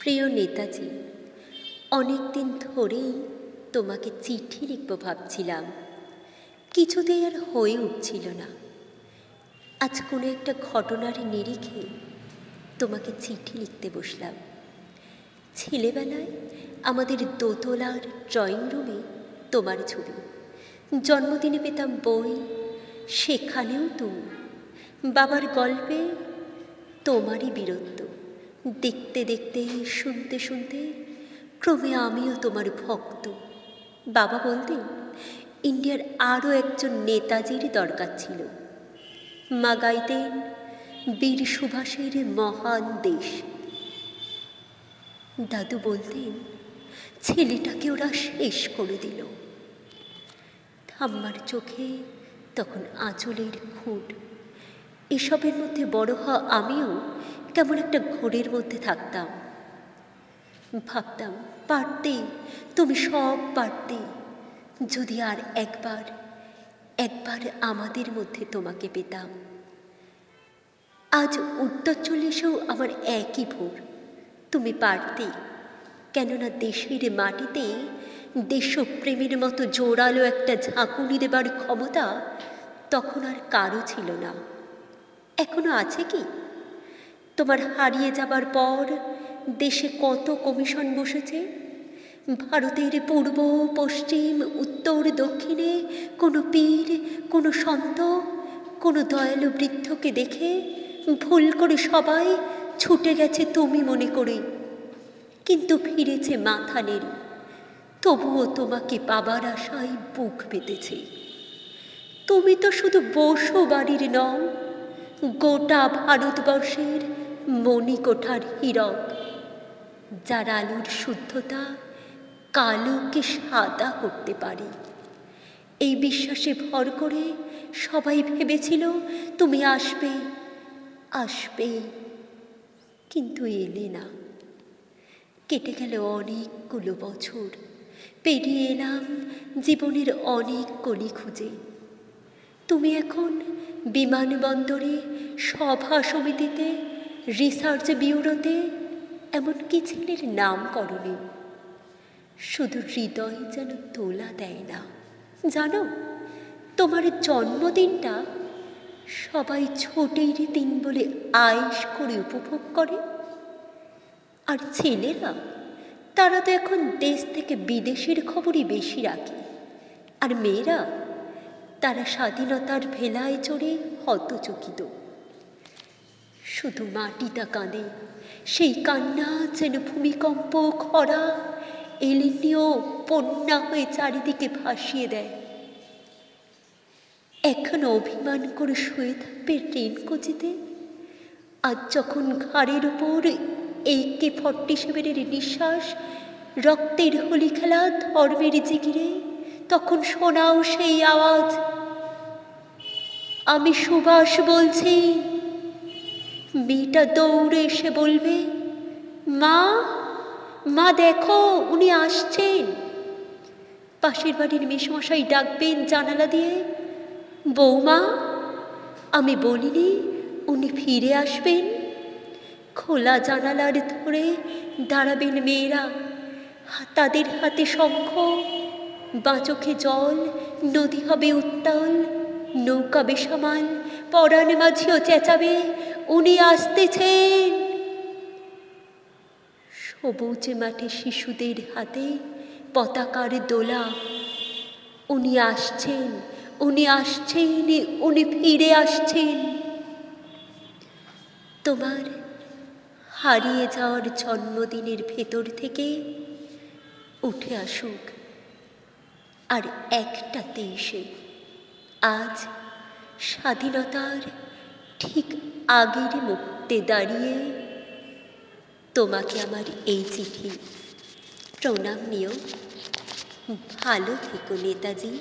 প্রিয় নেতাজি, অনেক দিন ধরেই তোমাকে চিঠি লিখব ভাবছিলাম, কিছুতেই আর হয়ে উঠছিল না। আজ কোনো একটা ঘটনার নিরিখে তোমাকে চিঠি লিখতে বসলাম। ছেলেবেলায় আমাদের দোতলার ড্রয়িং রুমে তোমার ছবি, জন্মদিনে পেতাম বই, সেখানেও তুমি। বাবার গল্পে তোমারই বীরত্ব দেখতে দেখতে, শুনতে শুনতে ক্রমে আমিও তোমার ভক্ত। বাবা বলতেন ইন্ডিয়ার আরও একজন নেতাজির দরকার ছিল। মা গাইতেন বীর সুভাষের মহান দেশ। দাদু বলতেন ছেলেটাকে ওরা শেষ করে দিল। ঠাম্মার চোখে তখন আঁচলের খুঁট। এসবের মধ্যে বড় হওয়া আমিও কেমন একটা ঘোরের মধ্যে থাকতাম। ভাবতাম পারতে, তুমি সব পারতে, যদি আর একবার আমাদের মধ্যে তোমাকে পেতাম। আজ উত্তর চল্লিশেও আমার একই ভোর, তুমি পারতে। কেননা দেশের মাটিতে দেশপ্রেমের মতো জোরালো একটা ঝাঁকুনি দেবার ক্ষমতা তখন আর কারো ছিল না। এখনো আছে কি? তোমার হারিয়ে যাবার পর দেশে কত কমিশন বসেছে। ভারতের পূর্ব পশ্চিম উত্তর দক্ষিণে কোনো পীর, কোনো সন্ত, কোনো দয়ালু বৃদ্ধকে দেখে ভুল করে সবাই ছুটে গেছে তুমি মনে করে, কিন্তু ফিরেছে মাথা নেড়ে। তবুও তোমাকে পাবার আশায় বুক পেতেছে। তুমি তো শুধু বসো বাড়ির নও, গোটা ভারতবর্ষের মণিকোঠার হীরক, যার আলোর শুদ্ধতা কালোকে সাদা করতে পারে। এই বিশ্বাসে ভর করে সবাই ভেবেছিল তুমি আসবে আসবে, কিন্তু এলে না। কেটে গেল অনেকগুলো বছর, পেরিয়ে এলাম জীবনের অনেক কলি খুঁজে। তুমি এখন বিমানবন্দরে, সভা সমিতিতে, রিসার্চ ব্যুরোতে, এমনকি ছেলের নাম করনি। শুধু হৃদয় যেন তোলা দেয় না। জানো, তোমার জন্মদিনটা সবাই ছোটের দিন বলে আয়েশ করে উপভোগ করে। আর ছেলেরা, তারা তো এখন দেশ থেকে বিদেশের খবরই বেশি রাখে। আর মেয়েরা, তারা স্বাধীনতার ভেলায় চড়ে হতচকিত। শুধু মাটিটা কাঁদে, সেই কান্না যেন ভূমিকম্প, খরা, এলিনিও বন্যা হয়ে চারিদিকে ভাসিয়ে দেয়। এখনো অভিমান করে শুয়ে থাকবে ট্রেন কোচিতে। আজ যখন ঘাড়ের উপর AK-47 নিঃশ্বাস, রক্তের হোলি খেলা ধর্মের জিগিরে, তখন শোনাও সেই আওয়াজ, আমি সুভাষ বলছি। মেয়েটা দৌড়ে এসে বলবে, মা, মা দেখো উনি আসছেন। পাশের বাড়ির মেসমশাই ডাকবেন জানালা দিয়ে, বৌমা, আমি বলিনি উনি ফিরে আসবেন? খোলা জানালার ধরে দাঁড়াবেন মেয়েরা, তাদের হাতে শঙ্খ, বাঁচোখে জল, নদী হবে উত্তাল, নৌকা বেসামাল, পরাণ মাঝিও চেঁচাবে, উনি আসতেছেন। সবুজ মাঠে শিশুদের হাতে পতাকার দোলা, উনি আসছেন, উনি আসছেন, উনি ফিরে আসছেন। তোমার হারিয়ে যাওয়ার জন্মদিনের ভেতর থেকে উঠে আসুক আর একটা 23-এ, আজ স্বাধীনতার ঠিক আগের মুহূর্তে দাঁড়িয়ে তোমাকে আমার এই চিঠি। প্রণাম নিও। ভালো থেকো নেতাজি।